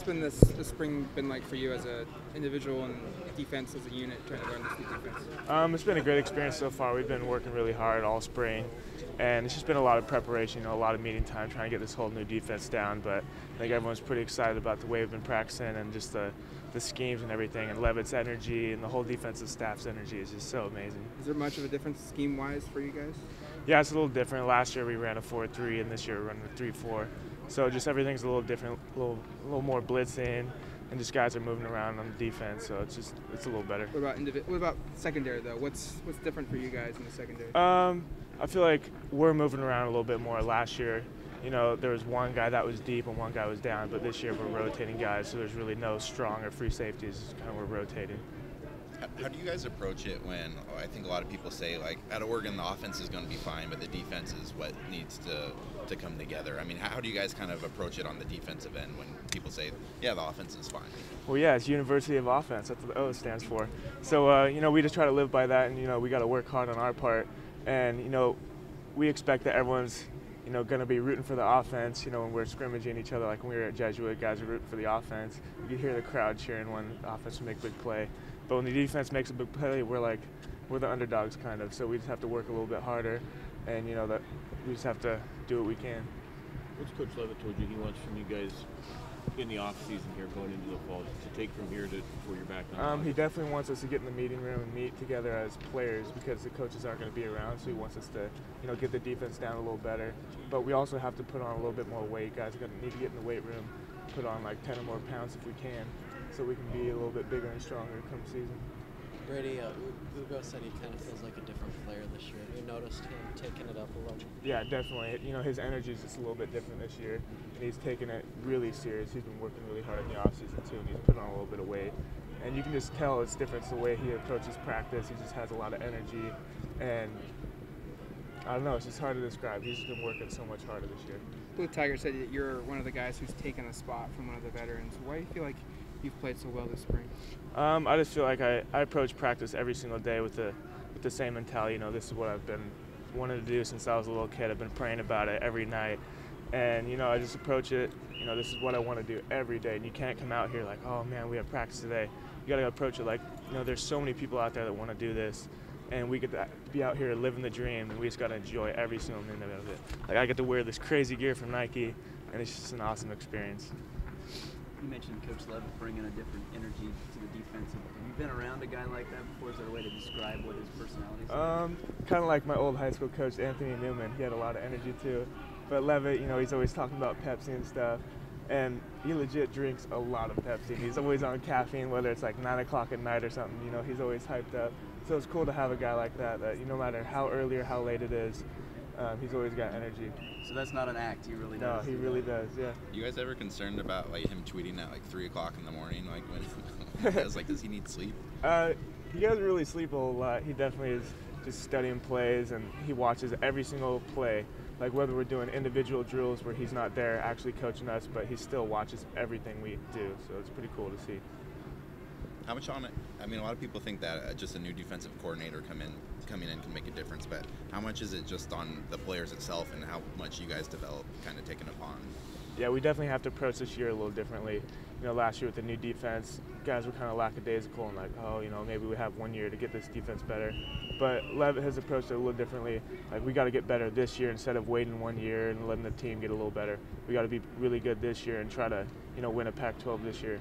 been this spring been like for you as an individual and defense as a unit trying to learn this new defense? It's been a great experience so far. We've been working really hard all spring, and it's just been a lot of preparation, a lot of meeting time trying to get this whole new defense down. But I think everyone's pretty excited about the way we've been practicing and just the schemes and everything. And Levitt's energy and the whole defensive staff's energy is just so amazing. Is there much of a difference scheme-wise for you guys? Yeah, it's a little different. Last year we ran a 4-3, and this year we're running a 3-4. So just everything's a little different, a little more blitzing, and just guys are moving around on the defense. So it's a little better. What about secondary though? What's different for you guys in the secondary? I feel like we're moving around a little bit more. Last year, there was one guy that was deep and one guy was down, but this year we're rotating guys, so there's really no strong or free safeties. It's kind of we're rotating. How do you guys approach it when I think a lot of people say, like, at Oregon the offense is going to be fine, but the defense is what needs to come together? I mean, how do you guys kind of approach it on the defensive end when people say, yeah, the offense is fine? Well, yeah, it's University of Offense. That's what the O stands for. So, we just try to live by that, and, we got to work hard on our part. And, we expect that everyone's, going to be rooting for the offense, when we're scrimmaging each other. Like when we were at Jesuit, guys are rooting for the offense. You can hear the crowd cheering when the offense will make a big play. But when the defense makes a big play, we're the underdogs kind of. So we just have to work a little bit harder, and that we just have to do what we can. What's Coach Levitt told you he wants from you guys in the off season here, going into the fall, to take from here to where you're back on? He definitely wants us to get in the meeting room and meet together as players because the coaches aren't going to be around. So he wants us to, get the defense down a little better. But we also have to put on a little bit more weight. Guys are going to need to get in the weight room, put on like 10 or more pounds if we can, so we can be a little bit bigger and stronger come season. Brady, Ugo said he kind of feels like a different player this year. Have you noticed him taking it up a level? Yeah, definitely. His energy is just a little bit different this year, and he's taking it really serious. He's been working really hard in the offseason too, and he's putting on a little bit of weight. And you can just tell it's different. It's the way he approaches practice. He just has a lot of energy, and I don't know, it's just hard to describe. He's just been working so much harder this year. Blue Tiger said that you're one of the guys who's taken a spot from one of the veterans. Why do you feel like you've played so well this spring? I just feel like I approach practice every single day with the same mentality. This is what I've been wanting to do since I was a little kid. I've been praying about it every night, and I just approach it. This is what I want to do every day. And you can't come out here like, oh man, we have practice today. You got to approach it like, there's so many people out there that want to do this, and we get to be out here living the dream, and we just got to enjoy every single minute of it. Like I get to wear this crazy gear from Nike, and it's just an awesome experience. You mentioned Coach Levitt bringing a different energy to the defense. Have you been around a guy like that before? Is there a way to describe what his personality is like? Kind of like my old high school coach, Anthony Newman. He had a lot of energy too. But Levitt, he's always talking about Pepsi and stuff. And he legit drinks a lot of Pepsi. He's always on caffeine, whether it's like 9 o'clock at night or something. He's always hyped up. So it's cool to have a guy like that no matter how early or how late it is, he's always got energy. So that's not an act. He really does. No, he really does. Yeah. You guys ever concerned about him tweeting at 3 o'clock in the morning, when does he need sleep? He doesn't really sleep a whole lot. He definitely is just studying plays, and he watches every single play. Like whether we're doing individual drills where he's not there actually coaching us, but he still watches everything we do. So it's pretty cool to see. How much on it? I mean, a lot of people think that just a new defensive coordinator coming in can make a difference, but how much is it just on the players itself and how much you guys develop kind of taken upon? Yeah, we definitely have to approach this year a little differently. Last year with the new defense, guys were kind of lackadaisical and like, oh, maybe we have 1 year to get this defense better. But Levitt has approached it a little differently. Like, we got to get better this year instead of waiting 1 year and letting the team get a little better. We got to be really good this year and try to, win a Pac-12 this year.